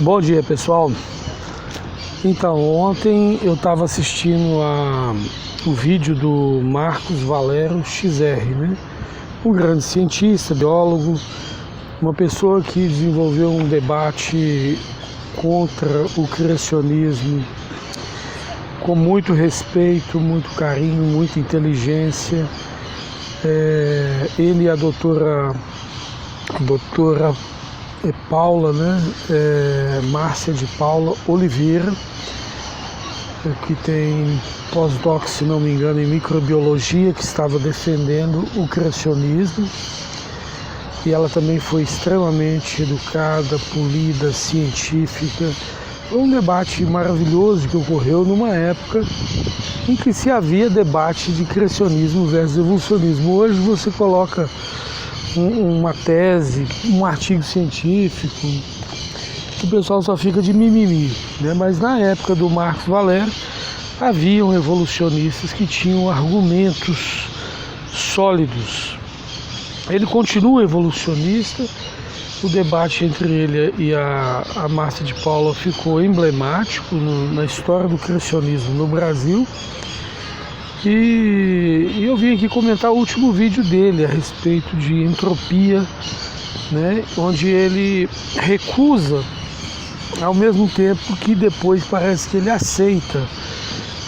Bom dia, pessoal. Então, ontem eu estava assistindo o vídeo do Marcos Valero XR, né? Um grande cientista, biólogo, uma pessoa que desenvolveu um debate contra o criacionismo com muito respeito, muito carinho, muita inteligência. Ele e a doutora Paula, né? Márcia de Paula Oliveira, que tem pós-doc, se não me engano, em microbiologia, que estava defendendo o criacionismo. E ela também foi extremamente educada, polida, científica. Foi um debate maravilhoso que ocorreu numa época em que se havia debate de criacionismo versus evolucionismo. Hoje você coloca uma tese, um artigo científico, o pessoal só fica de mimimi, né? Mas na época do Marcos Valero haviam evolucionistas que tinham argumentos sólidos. Ele continua evolucionista. O debate entre ele e a Márcia de Paula ficou emblemático na história do criacionismo no Brasil. E eu vim aqui comentar o último vídeo dele a respeito de entropia, né, onde ele recusa, ao mesmo tempo que depois parece que ele aceita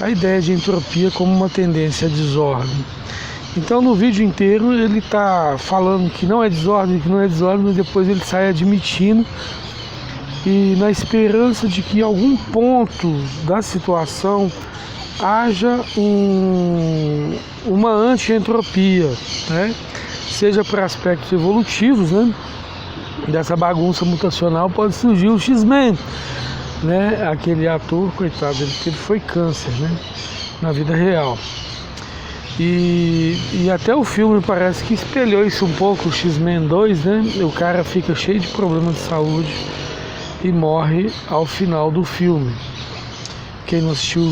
a ideia de entropia como uma tendência à desordem. Então no vídeo inteiro ele está falando que não é desordem, mas depois ele sai admitindo, e na esperança de que em algum ponto da situação haja uma anti-entropia, né? Seja para aspectos evolutivos, né? Dessa bagunça mutacional pode surgir o X-Men, né? Aquele ator, coitado, ele foi câncer, né? Na vida real. E até o filme parece que espelhou isso um pouco, o X-Men 2, né? O cara fica cheio de problemas de saúde e morre ao final do filme. Quem não assistiu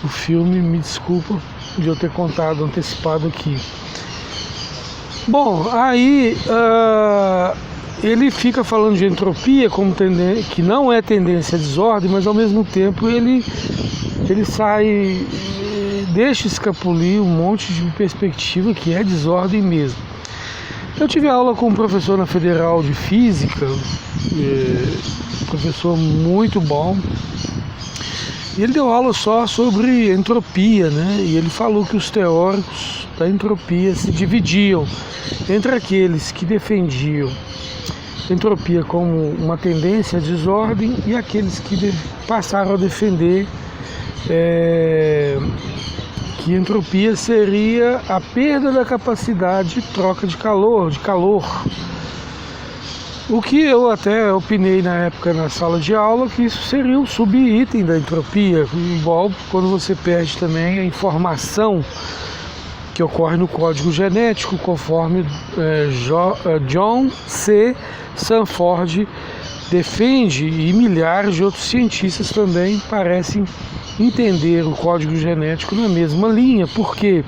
o filme, me desculpa de eu ter contado antecipado aqui. Bom, aí ele fica falando de entropia como que não é tendência à desordem, mas ao mesmo tempo ele sai, deixa escapulir um monte de perspectiva que é desordem mesmo. Eu tive aula com um professor na Federal de Física, professor muito bom. E ele deu aula só sobre entropia, né? E ele falou que os teóricos da entropia se dividiam entre aqueles que defendiam entropia como uma tendência à desordem e aqueles que passaram a defender que entropia seria a perda da capacidade de troca de calor. O que eu até opinei na época na sala de aula, que isso seria um subitem da entropia, igual quando você perde também a informação que ocorre no código genético, conforme John C. Sanford defende, e milhares de outros cientistas também parecem entender o código genético na mesma linha. Por quê?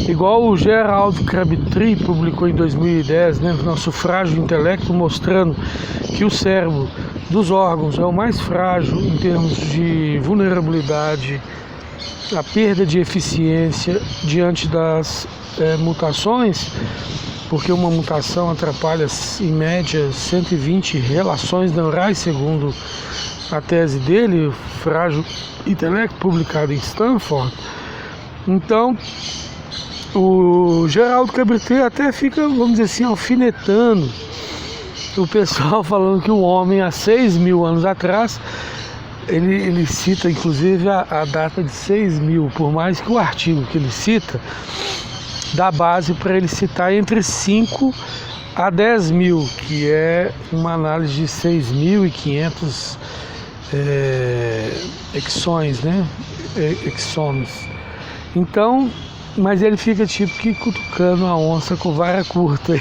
Igual o Gerald Crabtree publicou em 2010, né, Nosso Frágil Intelecto, mostrando que o cérebro dos órgãos é o mais frágil em termos de vulnerabilidade, a perda de eficiência diante das mutações, porque uma mutação atrapalha em média 120 relações neurais, segundo a tese dele, o Frágil Intelecto, publicado em Stanford. Então o Gerald Crabtree até fica, vamos dizer assim, alfinetando o pessoal, falando que o homem há 6.000 anos atrás, ele cita inclusive a data de 6.000, por mais que o artigo que ele cita dá base para ele citar entre 5 a 10.000, que é uma análise de 6.500 exons, né? Exons. Então, mas ele fica tipo que cutucando a onça com vara curta.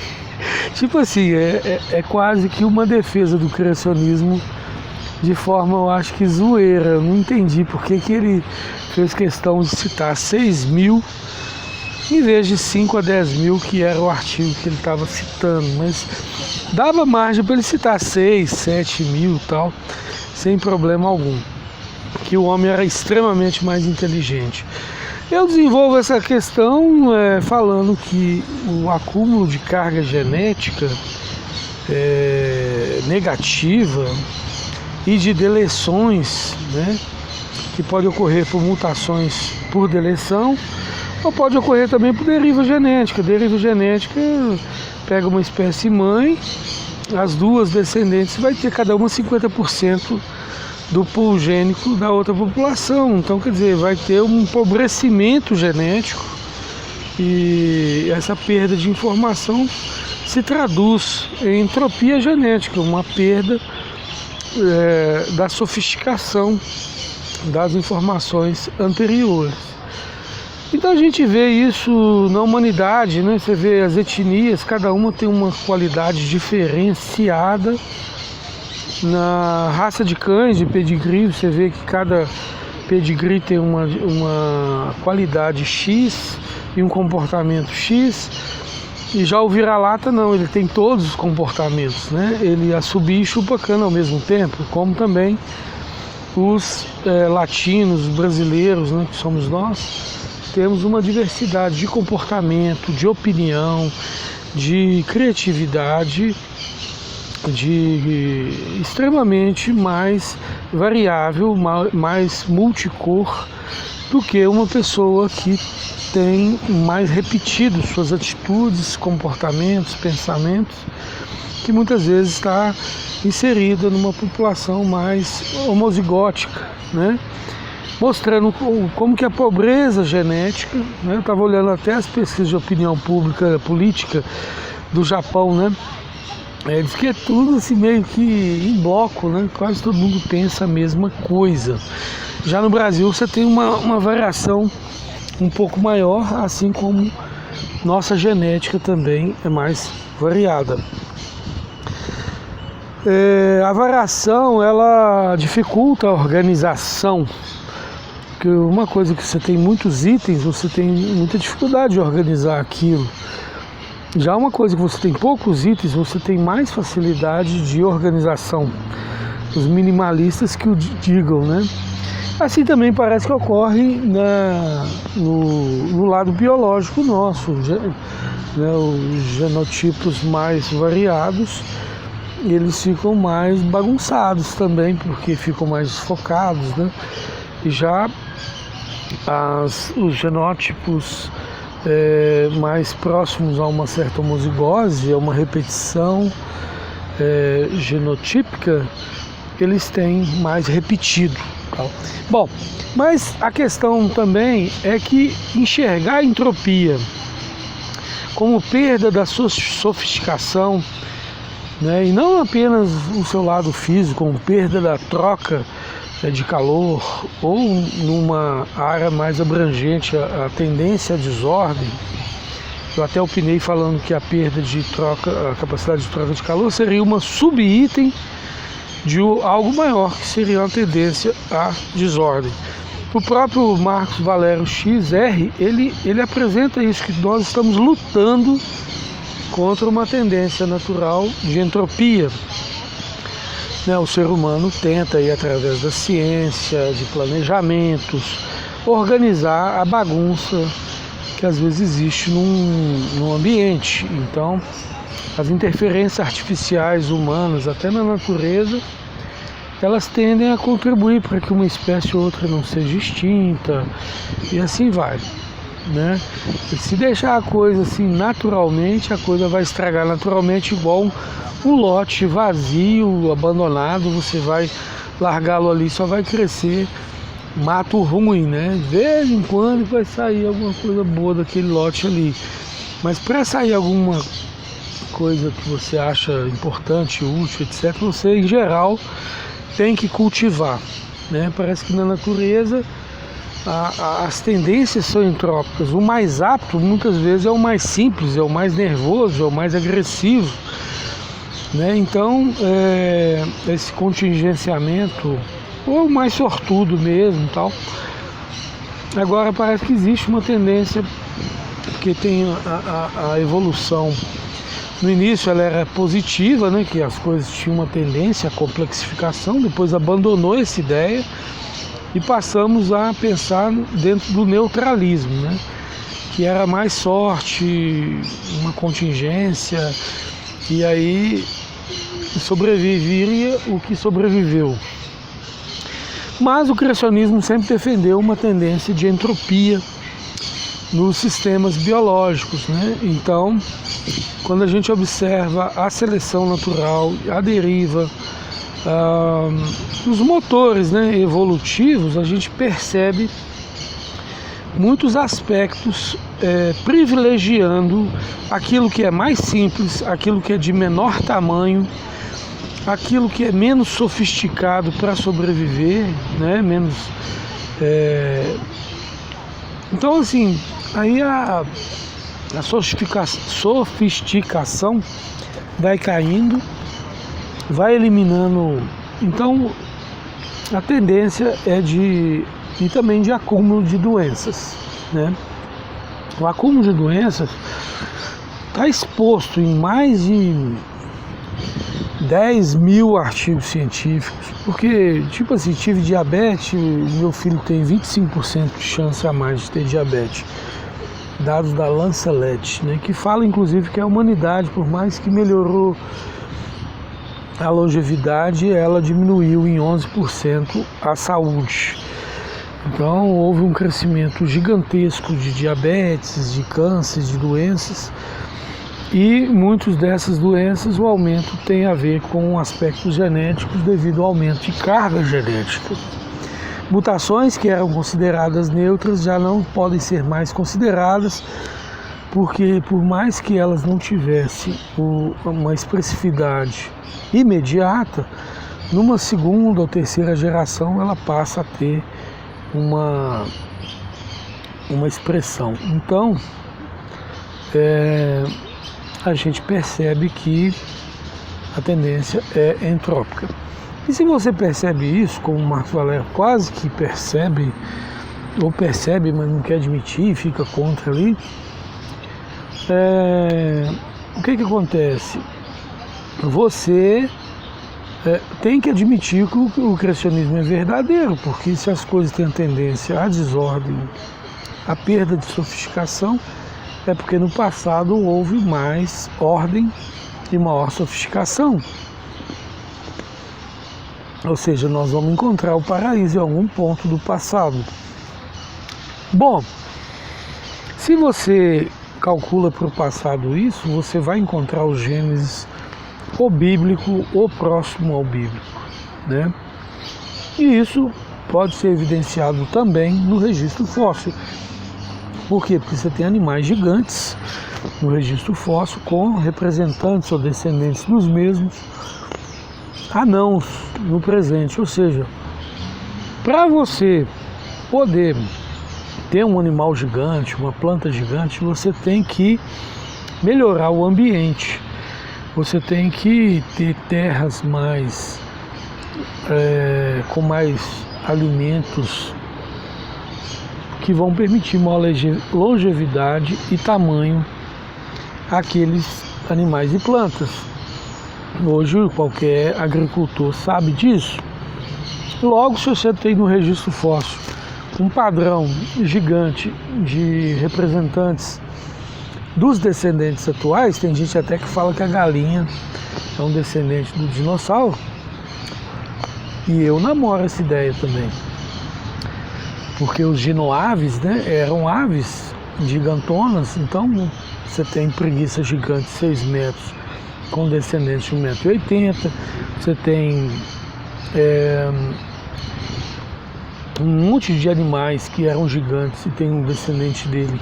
Tipo assim, é quase que uma defesa do criacionismo de forma, eu acho que zoeira. Eu não entendi por que ele fez questão de citar 6.000 em vez de 5 a 10 mil, que era o artigo que ele estava citando. Mas dava margem para ele citar 6, 7 mil e tal, sem problema algum, que o homem era extremamente mais inteligente. Eu desenvolvo essa questão falando que o acúmulo de carga genética negativa e de deleções, né, que pode ocorrer por mutações por deleção, ou pode ocorrer também por deriva genética. Deriva genética pega uma espécie mãe, as duas descendentes vai ter cada uma 50% do pool gênico da outra população. Então, quer dizer, vai ter um empobrecimento genético, e essa perda de informação se traduz em entropia genética, uma perda da sofisticação das informações anteriores. Então a gente vê isso na humanidade, né? Você vê as etnias, cada uma tem uma qualidade diferenciada. Na raça de cães de pedigree, você vê que cada pedigree tem uma qualidade X e um comportamento X. E já o vira-lata não, ele tem todos os comportamentos, né? Ele assobia e chupa cana ao mesmo tempo, como também os latinos, brasileiros, né, que somos nós, temos uma diversidade de comportamento, de opinião, de criatividade, extremamente mais variável, mais multicor do que uma pessoa que tem mais repetido suas atitudes, comportamentos, pensamentos, que muitas vezes está inserida numa população mais homozigótica, né? Mostrando como que a pobreza genética, né? Eu estava olhando até as pesquisas de opinião pública, política do Japão, né? Diz que é tudo assim meio que em bloco, né? Quase todo mundo pensa a mesma coisa. Já no Brasil você tem uma variação um pouco maior, assim como nossa genética também é mais variada. A variação, ela dificulta a organização, porque uma coisa que você tem muitos itens, você tem muita dificuldade de organizar aquilo. Já uma coisa que você tem poucos itens, você tem mais facilidade de organização. Os minimalistas que o digam, né? Assim também parece que ocorre no lado biológico nosso, né? Os genotipos mais variados, eles ficam mais bagunçados também, porque ficam mais desfocados, né? E já os genótipos mais próximos a uma certa homozigose, a uma repetição genotípica, eles têm mais repetido. Bom, mas a questão também é que enxergar a entropia como perda da sua sofisticação, né, e não apenas o seu lado físico, como perda da troca de calor, ou numa área mais abrangente, a tendência à desordem. Eu até opinei falando que a perda de troca, a capacidade de troca de calor seria uma subitem de algo maior, que seria uma tendência à desordem. O próprio Marcos Valério XR, ele apresenta isso, que nós estamos lutando contra uma tendência natural de entropia. Né, o ser humano tenta, aí, através da ciência, de planejamentos, organizar a bagunça que às vezes existe num ambiente. Então, as interferências artificiais humanas, até na natureza, elas tendem a contribuir para que uma espécie ou outra não seja extinta, e assim vai, né? E se deixar a coisa assim naturalmente, a coisa vai estragar naturalmente, igual um lote vazio, abandonado, você vai largá-lo ali, só vai crescer mato ruim, né? De vez em quando vai sair alguma coisa boa daquele lote ali, mas para sair alguma coisa que você acha importante, útil, etc., você em geral tem que cultivar, né? Parece que na natureza as tendências são entrópicas. O mais apto muitas vezes é o mais simples, é o mais nervoso, é o mais agressivo, né? Então esse contingenciamento, ou o mais sortudo mesmo, tal. Agora parece que existe uma tendência porque tem a evolução. No início ela era positiva, né, que as coisas tinham uma tendência à complexificação, depois abandonou essa ideia e passamos a pensar dentro do neutralismo, né, que era mais sorte, uma contingência, e aí sobreviveria o que sobreviveu. Mas o criacionismo sempre defendeu uma tendência de entropia nos sistemas biológicos, né? Então, quando a gente observa a seleção natural, a deriva, os motores, né, evolutivos, a gente percebe muitos aspectos privilegiando aquilo que é mais simples, aquilo que é de menor tamanho, aquilo que é menos sofisticado para sobreviver, né? Então, assim, aí a sofisticação vai caindo, vai eliminando. Então, a tendência é e também de acúmulo de doenças, né? O acúmulo de doenças está exposto em mais de 10 mil artigos científicos, porque, tipo assim, tive diabetes, meu filho tem 25% de chance a mais de ter diabetes, dados da Lancet, né, que fala inclusive que a humanidade, por mais que melhorou a longevidade, ela diminuiu em 11% a saúde. Então houve um crescimento gigantesco de diabetes, de cânceres, de doenças. E muitas dessas doenças, o aumento tem a ver com aspectos genéticos devido ao aumento de carga genética. Mutações que eram consideradas neutras já não podem ser mais consideradas, porque por mais que elas não tivessem uma expressividade imediata, numa segunda ou terceira geração ela passa a ter uma expressão. Então, a gente percebe que a tendência é entrópica. E se você percebe isso, como o Marcos Valério quase que percebe, ou percebe, mas não quer admitir, fica contra ali, o que acontece? Você tem que admitir que o criacionismo é verdadeiro, porque se as coisas têm a tendência à desordem, à perda de sofisticação, é porque no passado houve mais ordem e maior sofisticação. Ou seja, nós vamos encontrar o paraíso em algum ponto do passado. Bom, se você calcula para o passado isso, você vai encontrar o Gênesis ou bíblico ou próximo ao bíblico, né? E isso pode ser evidenciado também no registro fóssil. Por quê? Porque você tem animais gigantes no registro fóssil com representantes ou descendentes dos mesmos anãos no presente. Ou seja, para você poder ter um animal gigante, uma planta gigante, você tem que melhorar o ambiente. Você tem que ter terras com mais alimentos que vão permitir maior longevidade e tamanho àqueles animais e plantas. Hoje qualquer agricultor sabe disso. Logo, se você tem no registro fóssil um padrão gigante de representantes dos descendentes atuais, tem gente até que fala que a galinha é um descendente do dinossauro, e eu namoro essa ideia também. Porque os ginoaves, né, eram aves gigantonas, então você tem preguiça gigante de 6 metros, com descendentes de 1,80 m, você tem um monte de animais que eram gigantes e tem um descendente dele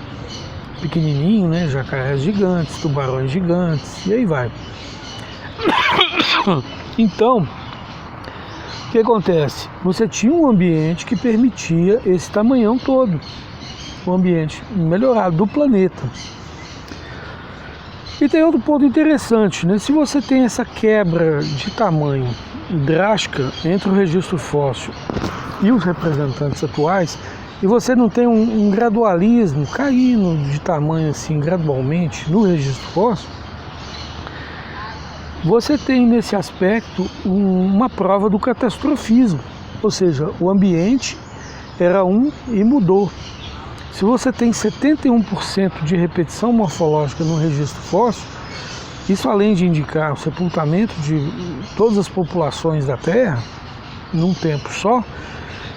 pequenininho, né, jacarés gigantes, tubarões gigantes, e aí vai. Então, o que acontece? Você tinha um ambiente que permitia esse tamanhão todo, um ambiente melhorado do planeta. E tem outro ponto interessante, né? Se você tem essa quebra de tamanho drástica entre o registro fóssil e os representantes atuais, e você não tem um gradualismo caindo de tamanho assim gradualmente no registro fóssil, você tem nesse aspecto uma prova do catastrofismo, ou seja, o ambiente era um e mudou. Se você tem 71% de repetição morfológica no registro fóssil, isso além de indicar o sepultamento de todas as populações da Terra num tempo só,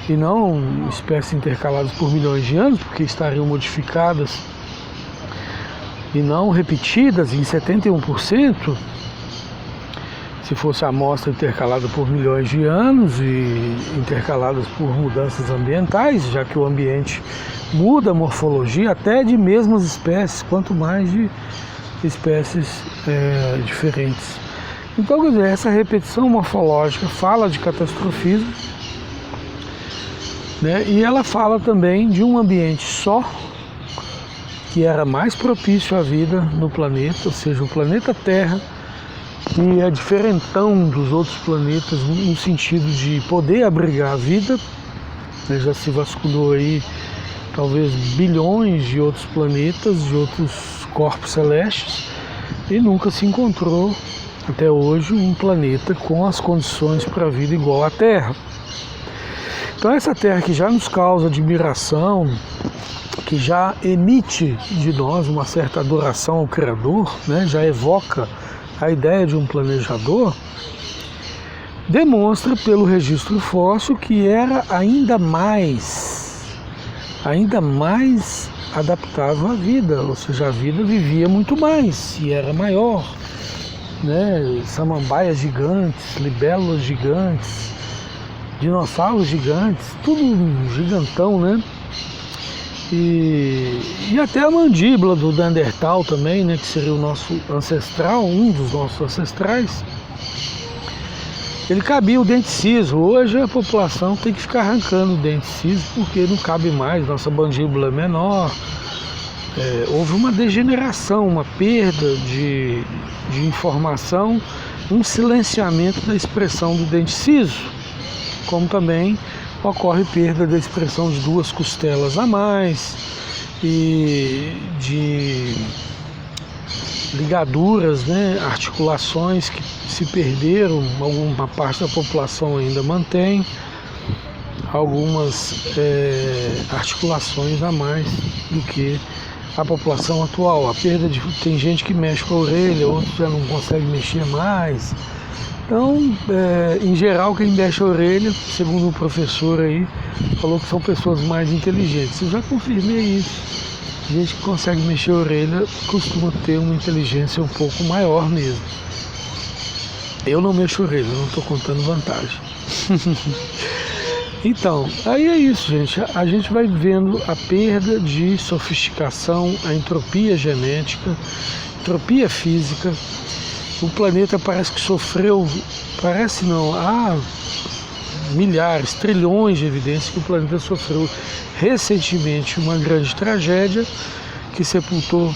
e não espécies intercaladas por milhões de anos, porque estariam modificadas e não repetidas em 71%, se fosse a amostra intercalada por milhões de anos e intercaladas por mudanças ambientais, já que o ambiente muda a morfologia até de mesmas espécies, quanto mais de espécies diferentes. Então, quer dizer, essa repetição morfológica fala de catastrofismo, né? E ela fala também de um ambiente só, que era mais propício à vida no planeta, ou seja, o planeta Terra, que é diferentão dos outros planetas no sentido de poder abrigar a vida, né? Já se vasculhou aí talvez bilhões de outros planetas, de outros corpos celestes, e nunca se encontrou até hoje um planeta com as condições para a vida igual à Terra. Então essa Terra que já nos causa admiração, que já emite de nós uma certa adoração ao Criador, né? Já evoca a ideia de um planejador, demonstra pelo registro fóssil que era ainda mais adaptável à vida, ou seja, a vida vivia muito mais e era maior, né? Samambaias gigantes, libélulas gigantes, dinossauros gigantes, tudo gigantão, né? E até a mandíbula do Neandertal também, né, que seria o nosso ancestral, um dos nossos ancestrais, ele cabia o dente ciso. Hoje a população tem que ficar arrancando o dente ciso porque não cabe mais, nossa mandíbula é menor. Houve uma degeneração, uma perda de informação, um silenciamento da expressão do dente ciso, como também ocorre perda da expressão de duas costelas a mais e de ligaduras, né, articulações que se perderam, alguma parte da população ainda mantém algumas articulações a mais do que a população atual. Tem gente que mexe com a orelha, outros já não consegue mexer mais. Então, em geral, quem mexe a orelha, segundo o professor aí, falou que são pessoas mais inteligentes. Eu já confirmei isso. Gente que consegue mexer a orelha costuma ter uma inteligência um pouco maior mesmo. Eu não mexo a orelha, não estou contando vantagem. Então, aí é isso, gente. A gente vai vendo a perda de sofisticação, a entropia genética, entropia física. O planeta parece que sofreu, parece não, há milhares, trilhões de evidências que o planeta sofreu recentemente uma grande tragédia que sepultou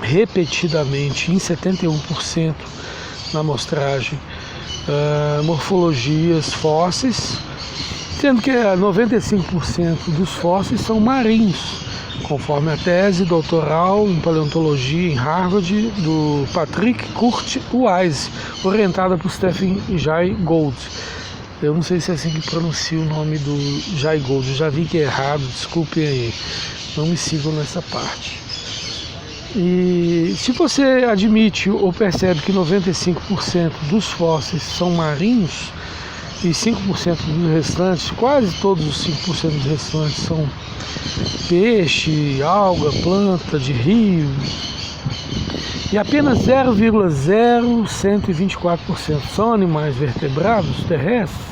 repetidamente, em 71% na amostragem, morfologias fósseis, sendo que 95% dos fósseis são marinhos, conforme a tese doutoral em paleontologia em Harvard do Patrick Kurt Wise, orientada por Stephen Jay Gould. Eu não sei se é assim que pronuncia o nome do Jay Gould, eu já vi que é errado, desculpem aí, não me sigam nessa parte. E se você admite ou percebe que 95% dos fósseis são marinhos e 5% dos restantes, quase todos os 5% dos restantes são peixe, alga, planta de rio, e apenas 0,0124% são animais vertebrados terrestres,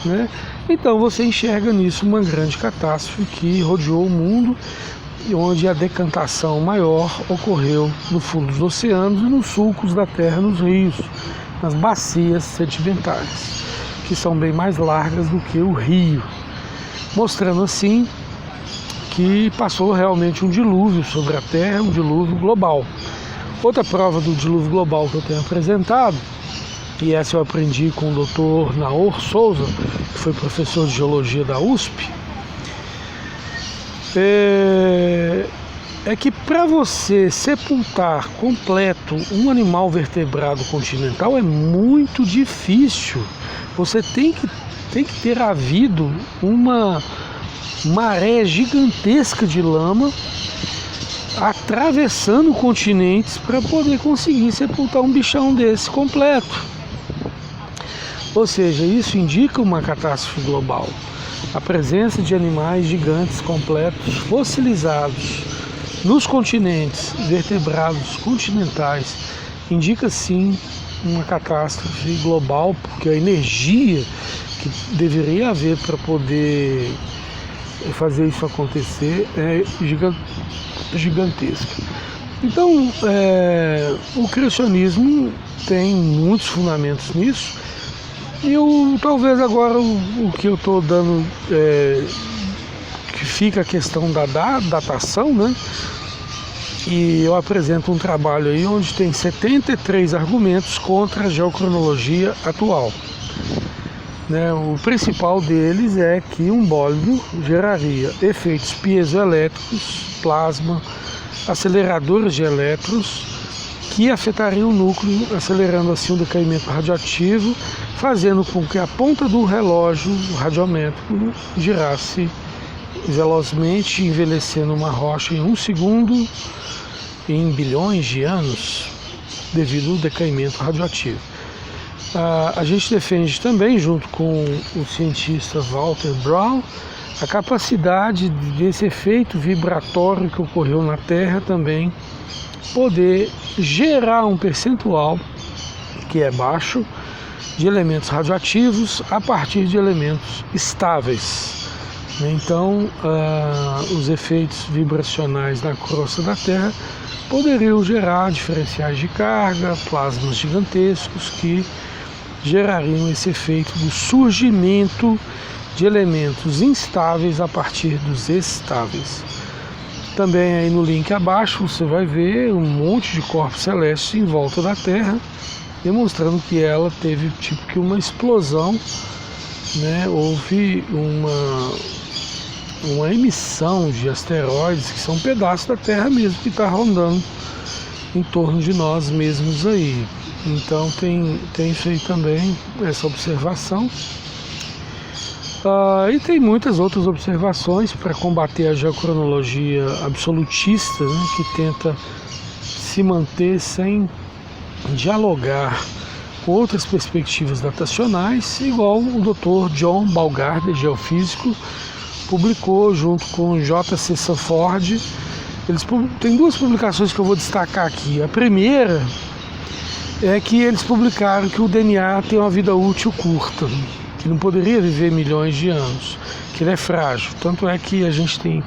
né? Então você enxerga nisso uma grande catástrofe que rodeou o mundo, onde a decantação maior ocorreu no fundo dos oceanos e nos sulcos da terra, nos rios, nas bacias sedimentares, que são bem mais largas do que o rio, mostrando assim que passou realmente um dilúvio sobre a Terra, um dilúvio global. Outra prova do dilúvio global que eu tenho apresentado, e essa eu aprendi com o Dr. Naor Souza, que foi professor de geologia da USP, é que para você sepultar completo um animal vertebrado continental é muito difícil. Você tem que ter havido uma maré gigantesca de lama atravessando continentes para poder conseguir sepultar um bichão desse completo. Ou seja, isso indica uma catástrofe global. A presença de animais gigantes completos fossilizados nos continentes vertebrados continentais indica sim uma catástrofe global, porque a energia que deveria haver para poder fazer isso acontecer é gigantesca. Então, o criacionismo tem muitos fundamentos nisso, e talvez agora o que eu estou dando, que fica a questão da datação, né? E eu apresento um trabalho aí onde tem 73 argumentos contra a geocronologia atual. Né? O principal deles é que um bólido geraria efeitos piezoelétricos, plasma, aceleradores de elétrons, que afetariam o núcleo, acelerando assim o decaimento radioativo, fazendo com que a ponta do relógio radiométrico girasse velozmente, envelhecendo uma rocha em 1 segundo, em bilhões de anos, devido ao decaimento radioativo. A gente defende também, junto com o cientista Walter Brown, a capacidade desse efeito vibratório que ocorreu na Terra também poder gerar um percentual, que é baixo, de elementos radioativos a partir de elementos estáveis. Então, os efeitos vibracionais na crosta da Terra poderiam gerar diferenciais de carga, plasmas gigantescos que gerariam esse efeito do surgimento de elementos instáveis a partir dos estáveis. Também aí no link abaixo você vai ver um monte de corpos celestes em volta da Terra, demonstrando que ela teve tipo que uma explosão, né? Houve uma emissão de asteroides que são pedaços da Terra mesmo, que está rondando em torno de nós mesmos aí. Então tem isso aí também, essa observação. E tem muitas outras observações para combater a geocronologia absolutista, né, que tenta se manter sem dialogar com outras perspectivas datacionais, igual o Dr. John Balgard, geofísico, publicou junto com J.C. Sanford. Tem duas publicações que eu vou destacar aqui. A primeira é que eles publicaram que o DNA tem uma vida útil curta, que não poderia viver milhões de anos, que ele é frágil. Tanto é que a gente tem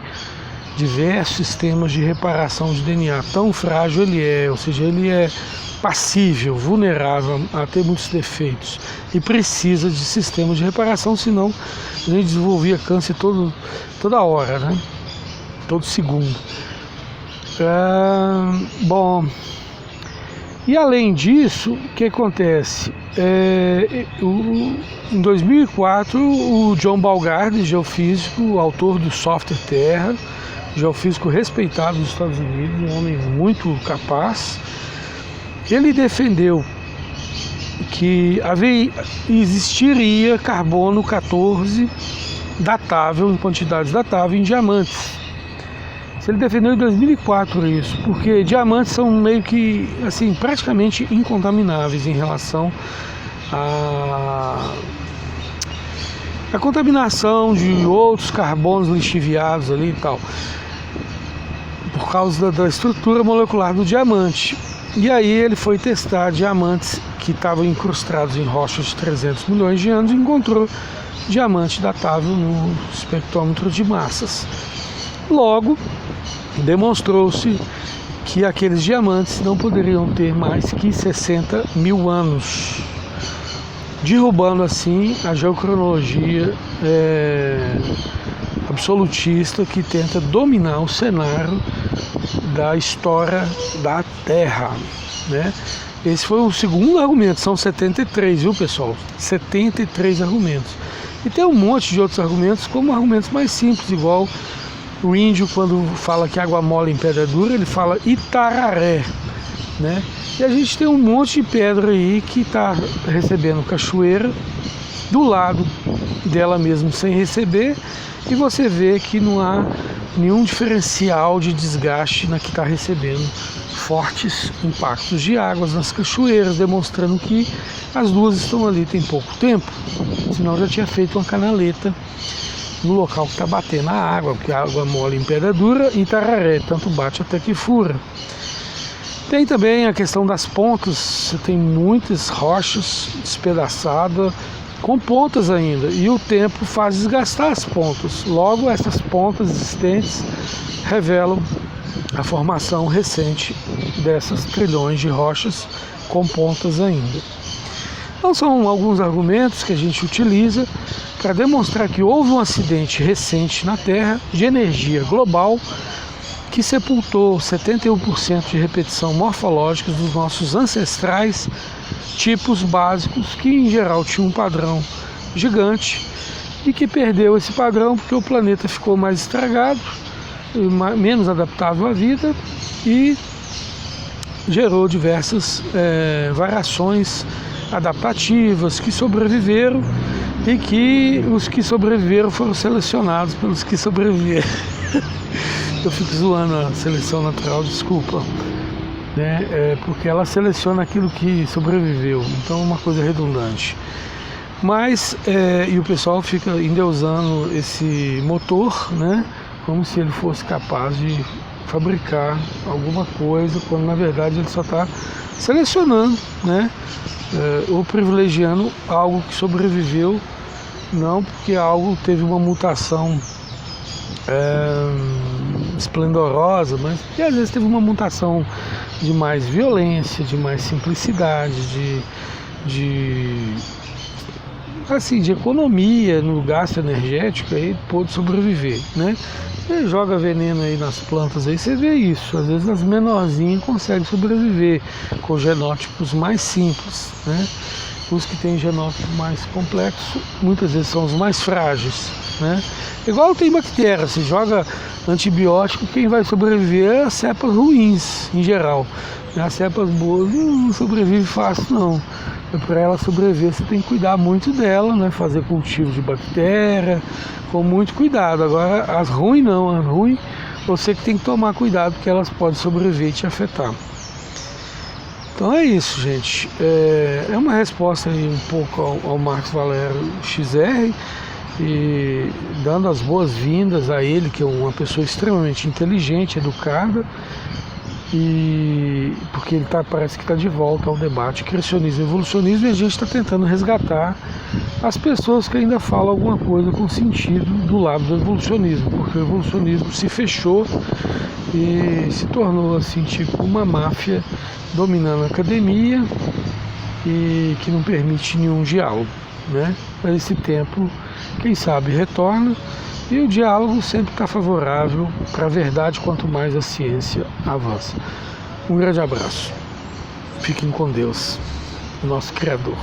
diversos sistemas de reparação de DNA, tão frágil ele é, ou seja, ele é passível, vulnerável a ter muitos defeitos e precisa de sistemas de reparação, senão a gente desenvolvia câncer toda hora, né? Todo segundo. Bom, e além disso, o que acontece? Em 2004, o John Balgard, geofísico, autor do software Terra, geofísico respeitado nos Estados Unidos, um homem muito capaz, ele defendeu que existiria carbono 14 datável, em quantidades datáveis, em diamantes. Ele defendeu em 2004 isso, porque diamantes são meio que, assim, praticamente incontamináveis em relação à contaminação de outros carbonos lixiviados ali e tal, por causa da estrutura molecular do diamante. E aí ele foi testar diamantes que estavam incrustados em rochas de 300 milhões de anos e encontrou diamante datável no espectrômetro de massas. Logo, demonstrou-se que aqueles diamantes não poderiam ter mais que 60 mil anos, derrubando assim a geocronologia absolutista que tenta dominar o cenário da história da Terra, né? Esse foi o segundo argumento, são 73, viu, pessoal? 73 argumentos. E tem um monte de outros argumentos, como argumentos mais simples, igual O índio, quando fala que água mole em pedra dura, ele fala Itararé, né? E a gente tem um monte de pedra aí que está recebendo cachoeira do lado dela mesmo sem receber, e você vê que não há nenhum diferencial de desgaste na que está recebendo fortes impactos de águas nas cachoeiras, demonstrando que as duas estão ali tem pouco tempo, senão já tinha feito uma canaleta no local que está batendo a água, porque a água mole em pedra dura e Itararé, tanto bate até que fura. Tem também a questão das pontas, você tem muitas rochas despedaçadas, com pontas ainda, e o tempo faz desgastar as pontas. Logo, essas pontas existentes revelam a formação recente dessas trilhões de rochas com pontas ainda. Então são alguns argumentos que a gente utiliza para demonstrar que houve um acidente recente na Terra de energia global que sepultou 71% de repetição morfológica dos nossos ancestrais tipos básicos, que em geral tinham um padrão gigante e que perdeu esse padrão porque o planeta ficou mais estragado, menos adaptável à vida, e gerou diversas variações adaptativas que sobreviveram, e que os que sobreviveram foram selecionados pelos que sobreviveram. Eu fico zoando a seleção natural, desculpa, né? Porque ela seleciona aquilo que sobreviveu, então é uma coisa redundante. Mas, e o pessoal fica endeusando esse motor, né? Como se ele fosse capaz de fabricar alguma coisa, quando na verdade ele só está selecionando, né? Ou privilegiando algo que sobreviveu, não porque algo teve uma mutação esplendorosa, mas porque às vezes teve uma mutação de mais violência, de mais simplicidade, de economia no gasto energético, aí pôde sobreviver, né? Você joga veneno aí nas plantas, aí você vê isso. Às vezes as menorzinhas conseguem sobreviver com genótipos mais simples, né? Os que têm genótipo mais complexo muitas vezes são os mais frágeis, né? Igual tem bactéria, você joga antibiótico, quem vai sobreviver é as cepas ruins em geral. As cepas boas não sobrevivem fácil não. Para ela sobreviver você tem que cuidar muito dela, né? Fazer cultivo de bactéria com muito cuidado. Agora as ruins não, as ruins você que tem que tomar cuidado, porque elas podem sobreviver e te afetar. Então é isso, gente. É uma resposta aí um pouco ao Marcos Valério XR, e dando as boas-vindas a ele, que é uma pessoa extremamente inteligente, educada, e porque ele parece que está de volta ao debate criacionismo e evolucionismo, e a gente está tentando resgatar as pessoas que ainda falam alguma coisa com sentido do lado do evolucionismo, porque o evolucionismo se fechou e se tornou assim tipo uma máfia dominando a academia e que não permite nenhum diálogo, né? Mas esse tempo, quem sabe, retorna, e o diálogo sempre está favorável para a verdade, quanto mais a ciência avança. Um grande abraço. Fiquem com Deus, o nosso Criador.